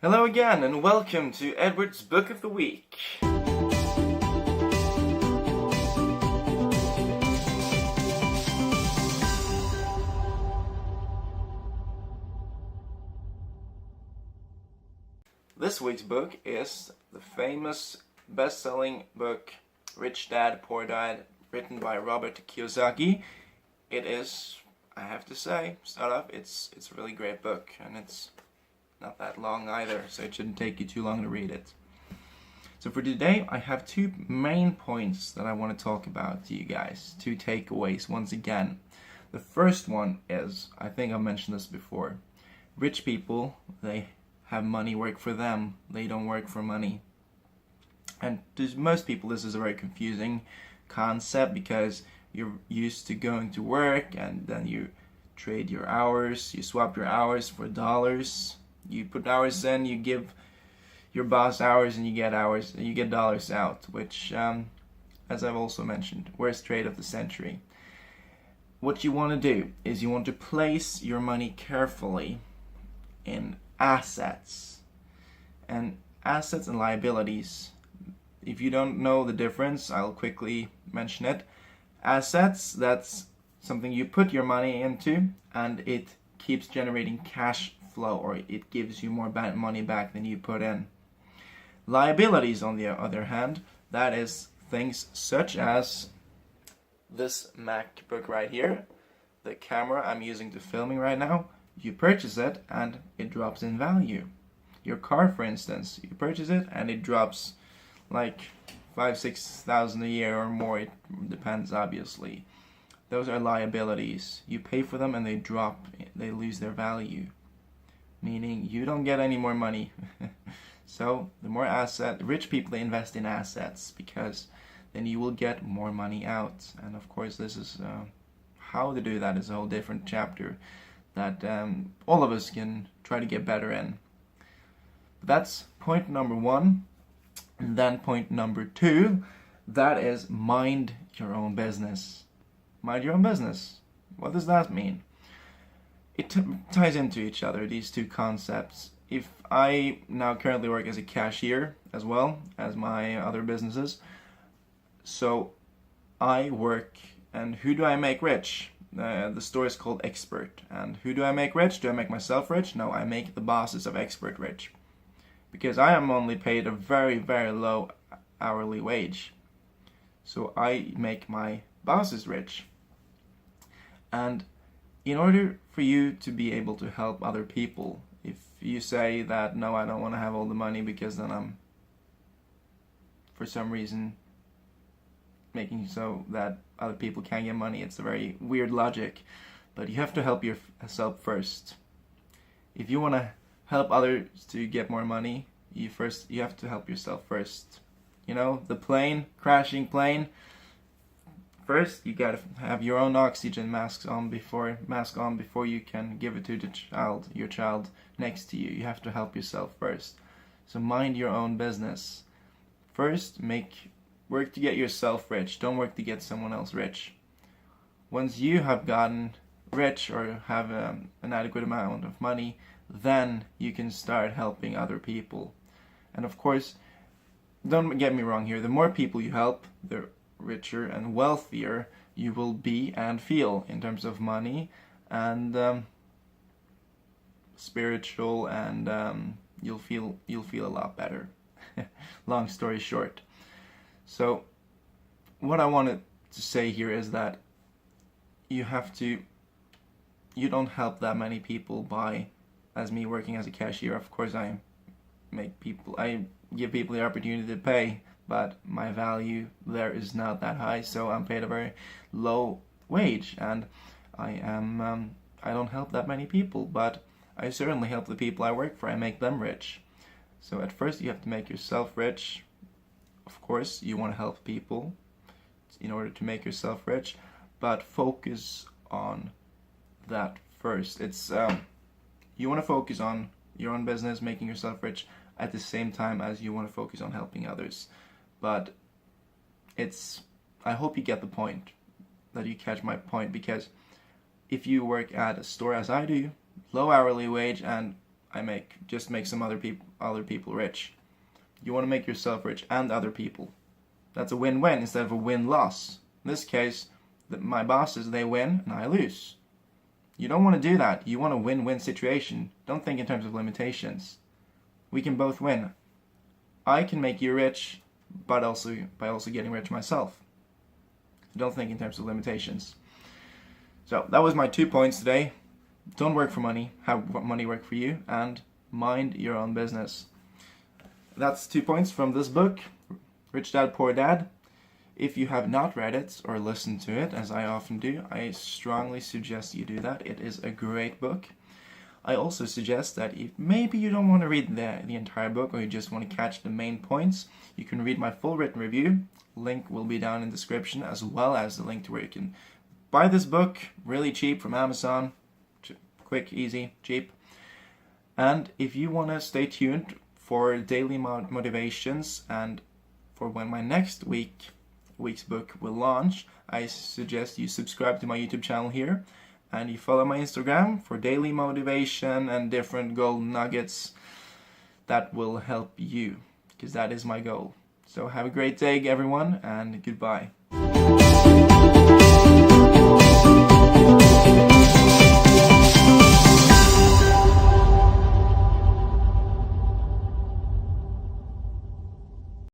Hello again, and welcome to Edwards' Book of the Week. This week's book is the famous best-selling book Rich Dad, Poor Dad, written by Robert Kiyosaki. It is, I have to say, start off, it's a really great book, and it's not that long either, so it shouldn't take you too long to read it. So for today, I have two main points that I want to talk about to you guys. Two takeaways once again. The first one is, I think I've mentioned this before, rich people, they have money work for them. They don't work for money. And to most people, this is a very confusing concept because you're used to going to work and then you trade your hours, you swap your hours for dollars. You put hours in, you give your boss hours, and you get hours, and you get dollars out, which, as I've also mentioned, worst trade of the century. What you want to do is you want to place your money carefully in assets. And assets and liabilities, if you don't know the difference, I'll quickly mention it. Assets, that's something you put your money into, and it keeps generating cash flow, or it gives you more money back than you put in. Liabilities, on the other hand, that is things such as this MacBook right here, the camera I'm using to filming right now. You purchase it and it drops in value. Your car, for instance, you purchase it and it drops like 5,000-6,000 a year or more. It depends, obviously. Those are liabilities. You pay for them and they drop, they lose their value, meaning you don't get any more money. So the more rich people, they invest in assets because then you will get more money out. And of course, this is how to do that is a whole different chapter that all of us can try to get better in. That's point number one. And then point number two, that is mind your own business. Mind your own business. What does that mean? It ties into each other, these two concepts. If I now currently work as a cashier as well as my other businesses, so I work, and who do I make rich? The store is called Expert. And who do I make rich? Do I make myself rich? No, I make the bosses of Expert rich. Because I am only paid a very, very low hourly wage. So I make my bosses rich. And in order for you to be able to help other people, if you say that, no, I don't want to have all the money because then I'm, for some reason, making so that other people can't get money, it's a very weird logic. But you have to help yourself first. If you want to help others to get more money, you have to help yourself first. You know, the crashing plane. First, you gotta have your own oxygen mask on before you can give it to your child next to you. You have to help yourself first. So mind your own business. First, work to get yourself rich. Don't work to get someone else rich. Once you have gotten rich or have an adequate amount of money, then you can start helping other people. And of course, don't get me wrong here, the more people you help, the richer and wealthier you will be and feel in terms of money and spiritual, and you'll feel a lot better. Long story short. So what I wanted to say here is that you don't help that many people by, as me working as a cashier. Of course I give people the opportunity to pay, but my value there is not that high, so I'm paid a very low wage, and I don't help that many people, but I certainly help the people I work for. I make them rich. So at first you have to make yourself rich. Of course you want to help people in order to make yourself rich, but focus on that first. It's you want to focus on your own business, making yourself rich, at the same time as you want to focus on helping others. But I hope you get the point, that you catch my point, because if you work at a store as I do, low hourly wage, and I make. Just make some other people rich. You want to make yourself rich and other people. That's a win-win instead of a win-loss. In this case, my bosses, they win and I lose. You don't want to do that. You want a win-win situation. Don't think in terms of limitations. We can both win. I can make you rich, but also by also getting rich myself. Don't think in terms of limitations. So that was my 2 points today. Don't work for money. Have money work for you, and mind your own business. That's 2 points from this book, Rich Dad, Poor Dad. If you have not read it or listened to it, as I often do, I strongly suggest you do that. It is a great book. I also suggest that if maybe you don't want to read the entire book, or you just want to catch the main points, you can read my full written review. Link will be down in the description, as well as the link to where you can buy this book really cheap from Amazon. Quick, easy, cheap. And if you want to stay tuned for daily motivations and for when my next week's book will launch, I suggest you subscribe to my YouTube channel here, and you follow my Instagram for daily motivation and different golden nuggets that will help you, because that is my goal. So have a great day, everyone, and goodbye.